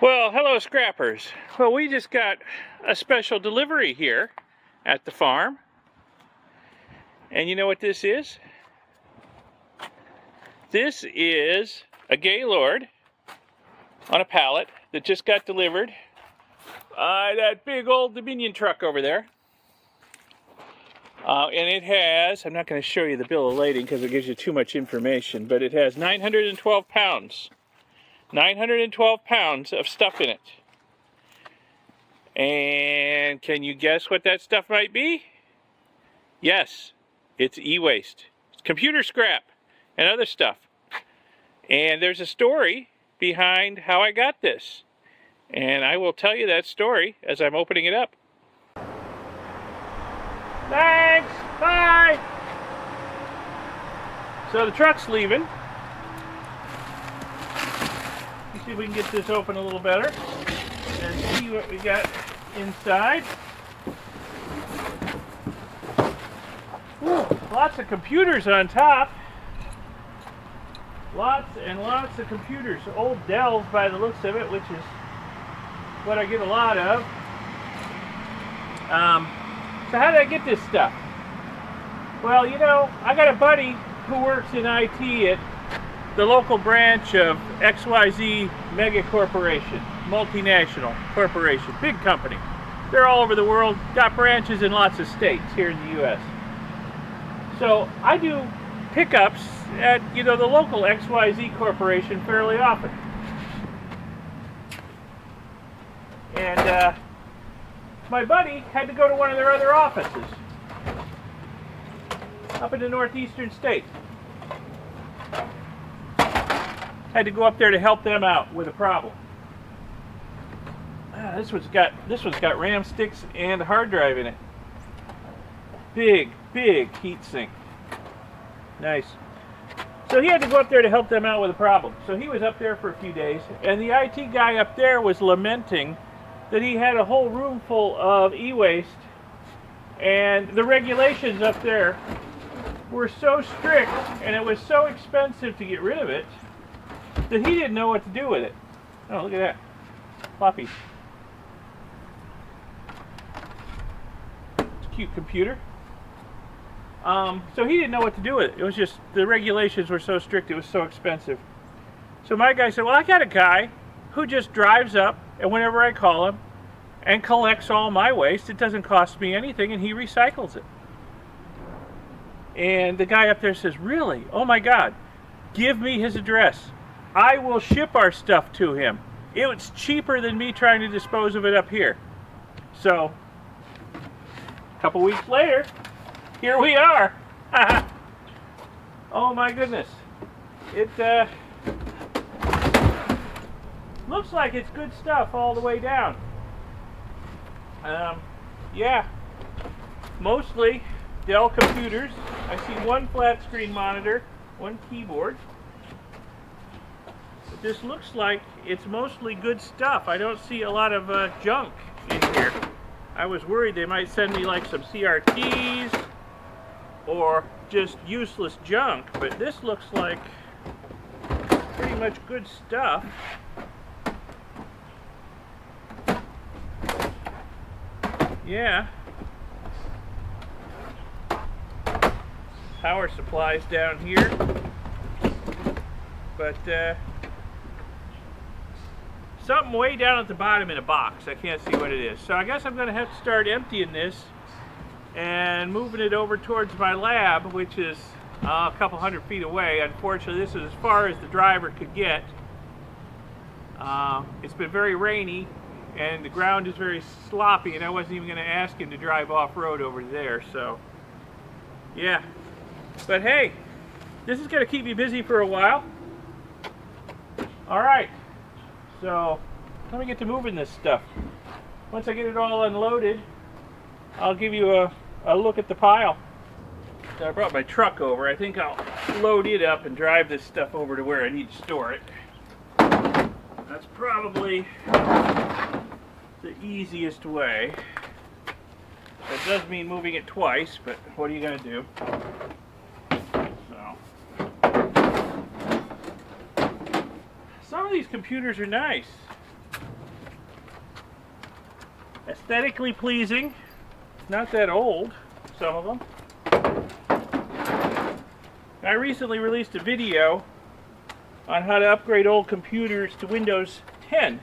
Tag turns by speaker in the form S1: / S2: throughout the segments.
S1: Well, hello scrappers. Well, we just got a special delivery here at the farm. And you know what this is? This is a Gaylord on a pallet that just got delivered by that big old Dominion truck over there. And it has, I'm not going to show you the bill of lading because it gives you too much information, but it has 912 pounds. 912 pounds of stuff in it. And can you guess what that stuff might be? Yes, it's e-waste. It's computer scrap and other stuff. And there's a story behind how I got this. And I will tell you that story as I'm opening it up. Thanks! Bye! So the truck's leaving. Let's see if we can get this open a little better and see what we got inside. Ooh, lots of computers on top. Lots and lots of computers. Old Dells by the looks of it, which is what I get a lot of. So how did I get this stuff? Well, you know, I got a buddy who works in IT at the local branch of XYZ Mega Corporation, multinational corporation, big company. They're all over the world, got branches in lots of states here in the US. So I do pickups at, you know, the local XYZ Corporation fairly often. And my buddy had to go to one of their other offices up in the northeastern state. Had to go up there to help them out with a problem. This one's got RAM sticks and a hard drive in it. Big heat sink. Nice. So he had to go up there to help them out with a problem. So he was up there for a few days, and the IT guy up there was lamenting that he had a whole room full of e-waste, and the regulations up there were so strict, and it was so expensive to get rid of it, that he didn't know what to do with it. Oh, look at that. Floppy. It's a cute computer. So he didn't know what to do with it. It was just, the regulations were so strict, it was so expensive. So my guy said, well, I got a guy who just drives up, and whenever I call him, and collects all my waste, it doesn't cost me anything, and he recycles it. And the guy up there says, really? Oh my God, give me his address. I will ship our stuff to him. It's cheaper than me trying to dispose of it up here. So, a couple weeks later, here we are. Oh my goodness. It looks like it's good stuff all the way down. Yeah, mostly Dell computers. I see one flat screen monitor, one keyboard. But this looks like it's mostly good stuff. I don't see a lot of junk in here. I was worried they might send me like some CRTs or just useless junk, but this looks like pretty much good stuff. Yeah. Power supplies down here. But something way down at the bottom in a box. I can't see what it is. So I guess I'm going to have to start emptying this and moving it over towards my lab, which is a couple hundred feet away. Unfortunately, this is as far as the driver could get. It's been very rainy, and the ground is very sloppy, and I wasn't even going to ask him to drive off-road over there, so yeah. But hey, this is going to keep me busy for a while. Alright, so let me get to moving this stuff. Once I get it all unloaded, I'll give you a look at the pile. So I brought my truck over. I think I'll load it up and drive this stuff over to where I need to store it. That's probably the easiest way. That does mean moving it twice, but what are you going to do? So, some of these computers are nice. Aesthetically pleasing. Not that old, some of them. I recently released a video on how to upgrade old computers to Windows 10.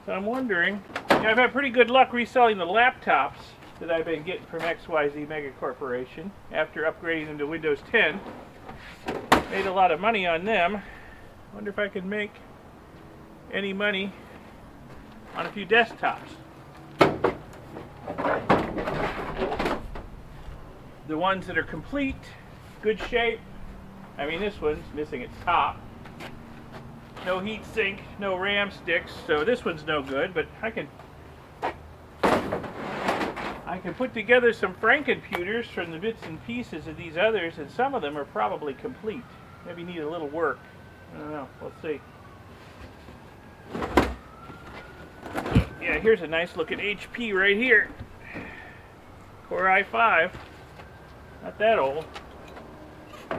S1: So I'm wondering, I've had pretty good luck reselling the laptops that I've been getting from XYZ Mega Corporation after upgrading them to Windows 10. Made a lot of money on them. Wonder if I could make any money on a few desktops. The ones that are complete, good shape. I mean, this one's missing its top. No heat sink, no RAM sticks, so this one's no good, but I can put together some Frankenputers from the bits and pieces of these others, and some of them are probably complete. Maybe need a little work. I don't know. We'll see. Yeah, here's a nice looking HP right here. Core i5. Not that old. You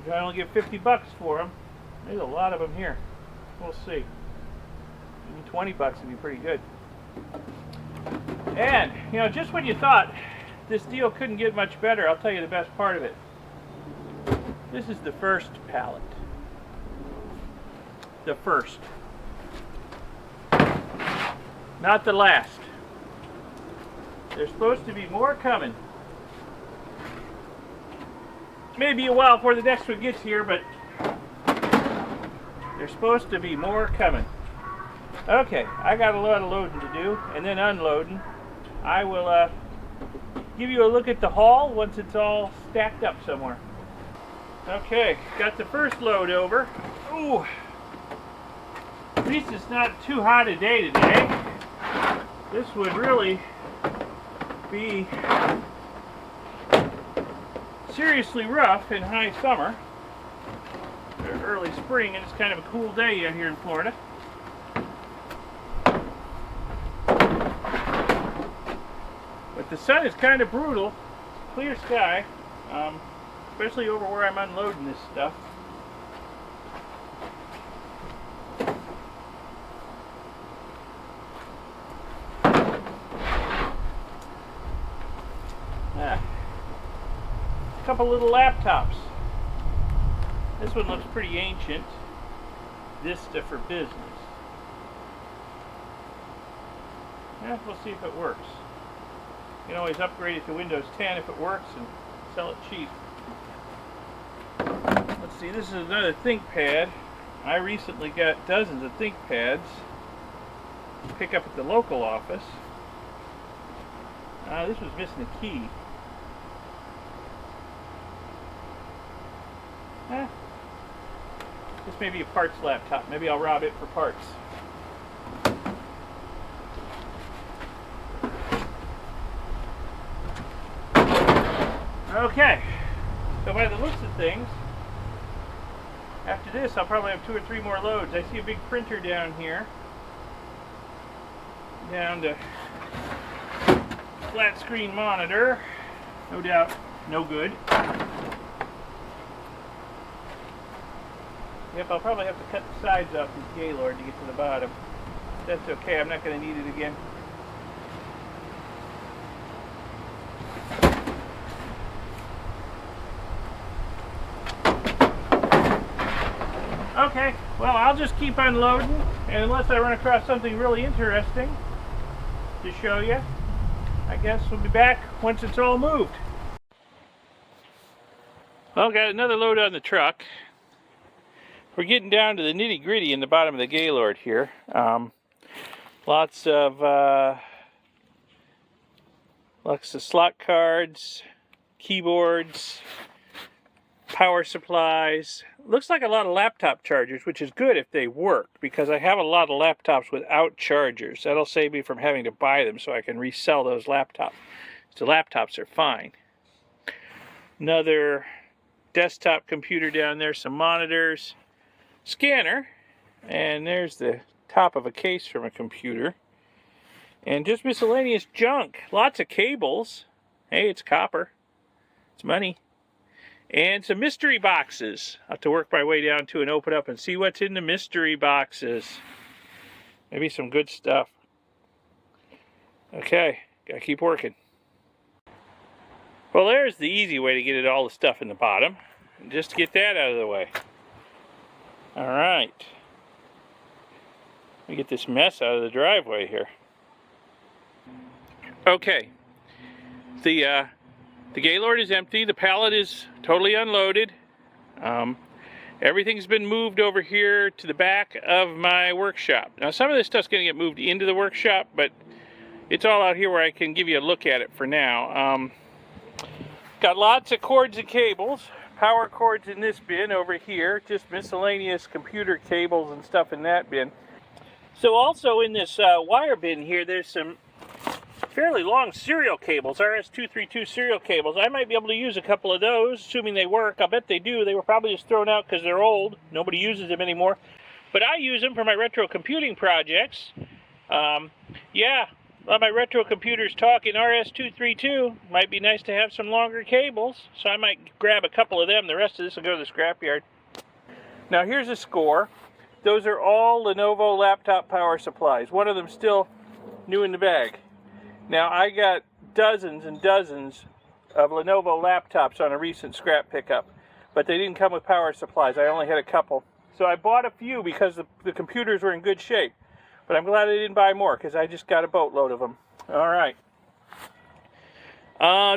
S1: can only get 50 bucks for them. There's a lot of them here. We'll see. Maybe 20 bucks would be pretty good. And, you know, just when you thought this deal couldn't get much better, I'll tell you the best part of it. This is the first pallet. The first. Not the last. There's supposed to be more coming. Maybe a while before the next one gets here, but there's supposed to be more coming. Okay, I got a lot of loading to do, and then unloading. I will give you a look at the haul once it's all stacked up somewhere. Okay, got the first load over. Ooh, at least it's not too hot a day today. This would really be seriously rough in high summer or early spring, and it's kind of a cool day out here in Florida. But the sun is kind of brutal. Clear sky, especially over where I'm unloading this stuff. A couple little laptops. This one looks pretty ancient. Vista for business. Yeah, we'll see if it works. You can always upgrade it to Windows 10 if it works and sell it cheap. Let's see, this is another ThinkPad. I recently got dozens of ThinkPads to pick up at the local office. This was missing a key. This may be a parts laptop. Maybe I'll rob it for parts. Okay, so by the looks of things, after this I'll probably have 2 or 3 more loads. I see a big printer down here. Down to flat screen monitor. No doubt, no good. Yep, I'll probably have to cut the sides off this Gaylord to get to the bottom. That's okay, I'm not going to need it again. Okay, well, I'll just keep unloading, and unless I run across something really interesting to show you, I guess we'll be back once it's all moved. Well, got another load on the truck. We're getting down to the nitty-gritty in the bottom of the Gaylord here. Lots of slot cards, keyboards, power supplies. Looks like a lot of laptop chargers, which is good if they work, because I have a lot of laptops without chargers. That'll save me from having to buy them so I can resell those laptops. So laptops are fine. Another desktop computer down there, some monitors, scanner, and there's the top of a case from a computer, and just miscellaneous junk. Lots of cables. Hey, it's copper. It's money. and some mystery boxes. I'll have to work my way down to and open up and see what's in the mystery boxes. Maybe some good stuff. Okay, gotta keep working. Well, there's the easy way to get it all the stuff in the bottom. Just to get that out of the way. All right. Let me get this mess out of the driveway here. Okay. The Gaylord is empty. The pallet is totally unloaded. Everything's been moved over here to the back of my workshop. Now, some of this stuff's going to get moved into the workshop, but it's all out here where I can give you a look at it for now. Got lots of cords and cables. Power cords in this bin over here. Just miscellaneous computer cables and stuff in that bin. So also in this wire bin here, there's some fairly long serial cables, RS-232 serial cables. I might be able to use a couple of those, assuming they work. I'll bet they do. They were probably just thrown out because they're old. Nobody uses them anymore. But I use them for my retro computing projects. Yeah, a lot of my retro computers talk in RS-232. Might be nice to have some longer cables, so I might grab a couple of them. The rest of this will go to the scrapyard. Now here's a score. Those are all Lenovo laptop power supplies. One of them still new in the bag. Now, I got dozens and dozens of Lenovo laptops on a recent scrap pickup, but they didn't come with power supplies. I only had a couple. So I bought a few because the computers were in good shape. But I'm glad I didn't buy more because I just got a boatload of them. All right.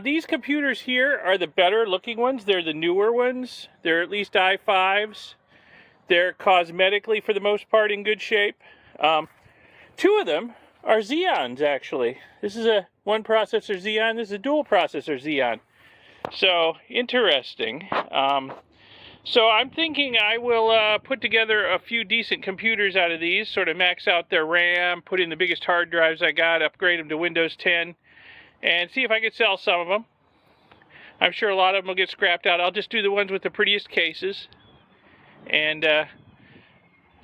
S1: These computers here are the better looking ones. They're the newer ones. They're at least i5s. They're cosmetically, for the most part, in good shape. Two of them are Xeons, actually. This is a one processor Xeon. This is a dual processor Xeon. So, interesting. So I'm thinking I will put together a few decent computers out of these, sort of max out their RAM, put in the biggest hard drives I got, upgrade them to Windows 10, and see if I can sell some of them. I'm sure a lot of them will get scrapped out. I'll just do the ones with the prettiest cases and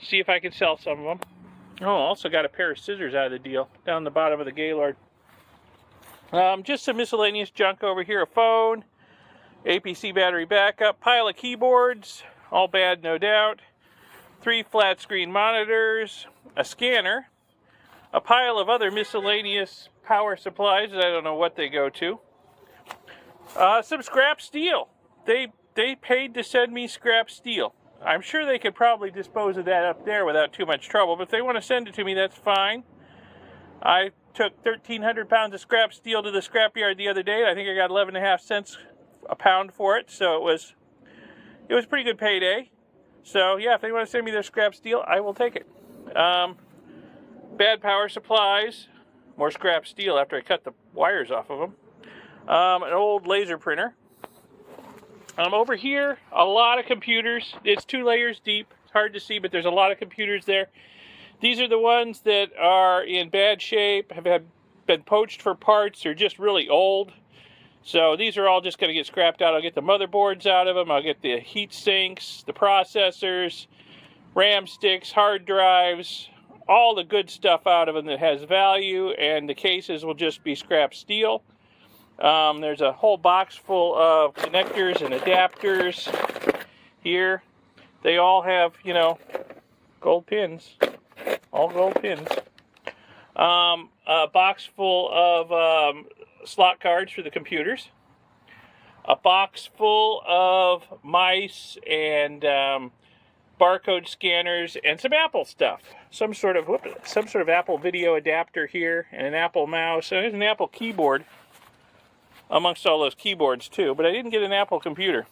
S1: see if I can sell some of them. Oh, also got a pair of scissors out of the deal down the bottom of the Gaylord. Just some miscellaneous junk over here. A phone, APC battery backup, pile of keyboards, all bad no doubt, 3 flat screen monitors, a scanner, a pile of other miscellaneous power supplies that I don't know what they go to, some scrap steel. They paid to send me scrap steel. I'm sure they could probably dispose of that up there without too much trouble, but if they want to send it to me, that's fine. I took 1,300 pounds of scrap steel to the scrapyard the other day, and I think I got 11.5 cents a pound for it, so it was a pretty good payday. So yeah, if they want to send me their scrap steel, I will take it. Bad power supplies, more scrap steel after I cut the wires off of them. An old laser printer. Over here, a lot of computers. It's 2 layers deep. It's hard to see, but there's a lot of computers there. These are the ones that are in bad shape, have been poached for parts, or just really old. So these are all just going to get scrapped out. I'll get the motherboards out of them. I'll get the heat sinks, the processors, RAM sticks, hard drives, all the good stuff out of them that has value, and the cases will just be scrap steel. There's a whole box full of connectors and adapters here. They all have, gold pins. All gold pins. A box full of slot cards for the computers. A box full of mice and barcode scanners and some Apple stuff. Some sort of Apple video adapter here, and an Apple mouse. And there's an Apple keyboard amongst all those keyboards too, but I didn't get an Apple computer.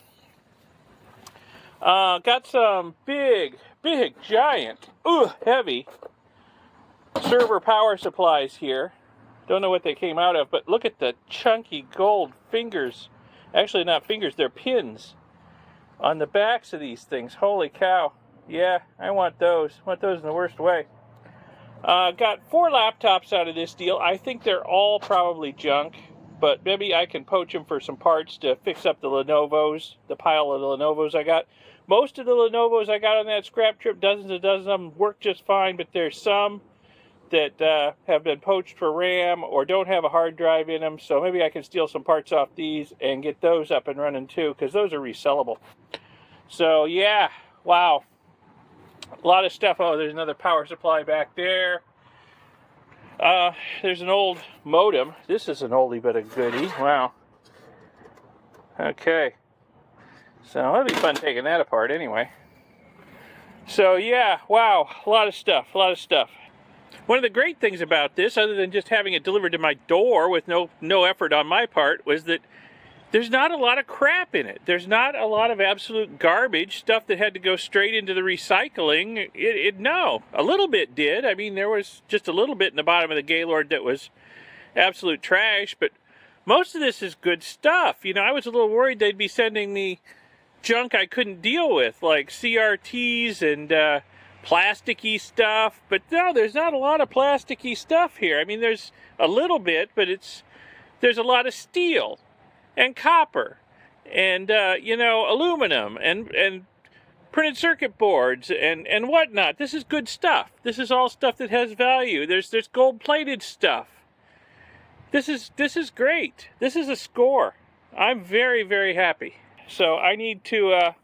S1: Got some big, giant, heavy server power supplies here. Don't know what they came out of, but look at the chunky gold fingers. Actually, not fingers, they're pins on the backs of these things. Holy cow. Yeah, I want those. I want those in the worst way. Got 4 laptops out of this deal. I think they're all probably junk, but maybe I can poach them for some parts to fix up the Lenovo's, the pile of the Lenovo's I got. Most of the Lenovo's I got on that scrap trip, dozens and dozens of them, work just fine, but there's some that have been poached for RAM or don't have a hard drive in them. So maybe I can steal some parts off these and get those up and running too, because those are resellable. So yeah, wow. A lot of stuff. Oh, there's another power supply back there. There's an old modem. This is an oldie but a goodie. Wow. Okay. So that'll be fun taking that apart anyway. So yeah, wow, a lot of stuff, a lot of stuff. One of the great things about this, other than just having it delivered to my door with no effort on my part, was that there's not a lot of crap in it. There's not a lot of absolute garbage, stuff that had to go straight into the recycling. No, a little bit did. I mean, there was just a little bit in the bottom of the Gaylord that was absolute trash, but most of this is good stuff. You know, I was a little worried they'd be sending me junk I couldn't deal with, like CRTs and plasticky stuff, but no, there's not a lot of plasticky stuff here. I mean, there's a little bit, but there's a lot of steel and copper and you know, aluminum and printed circuit boards and whatnot. This is good stuff. This is all stuff that has value. There's gold-plated stuff. This is great. This is a score. I'm very, very happy. So I need to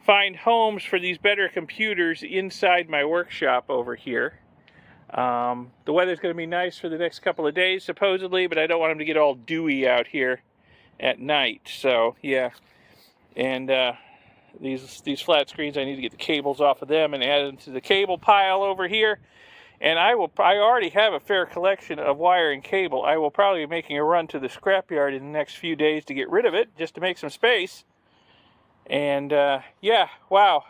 S1: find homes for these better computers inside my workshop over here. The weather's going to be nice for the next couple of days, supposedly, but I don't want them to get all dewy out here at night. So yeah, and these flat screens, I need to get the cables off of them and add them to the cable pile over here. And I already have a fair collection of wire and cable. I will probably be making a run to the scrapyard in the next few days to get rid of it, just to make some space. And yeah, wow.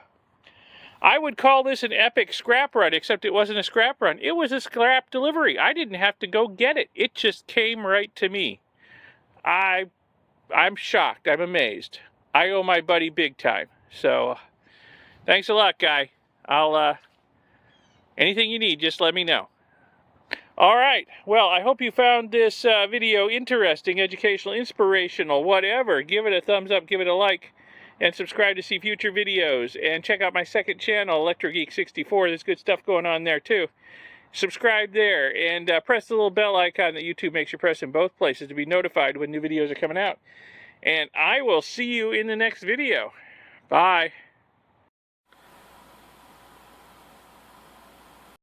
S1: I would call this an epic scrap run, except it wasn't a scrap run. It was a scrap delivery. I didn't have to go get it. It just came right to me. I'm shocked. I'm amazed. I owe my buddy big time. So thanks a lot, guy. Anything you need, just let me know. All right. Well, I hope you found this video interesting, educational, inspirational, whatever. Give it a thumbs up, give it a like, and subscribe to see future videos. And check out my second channel, ElectroGeek64. There's good stuff going on there, too. Subscribe there, and press the little bell icon that YouTube makes you press in both places to be notified when new videos are coming out. And I will see you in the next video. Bye.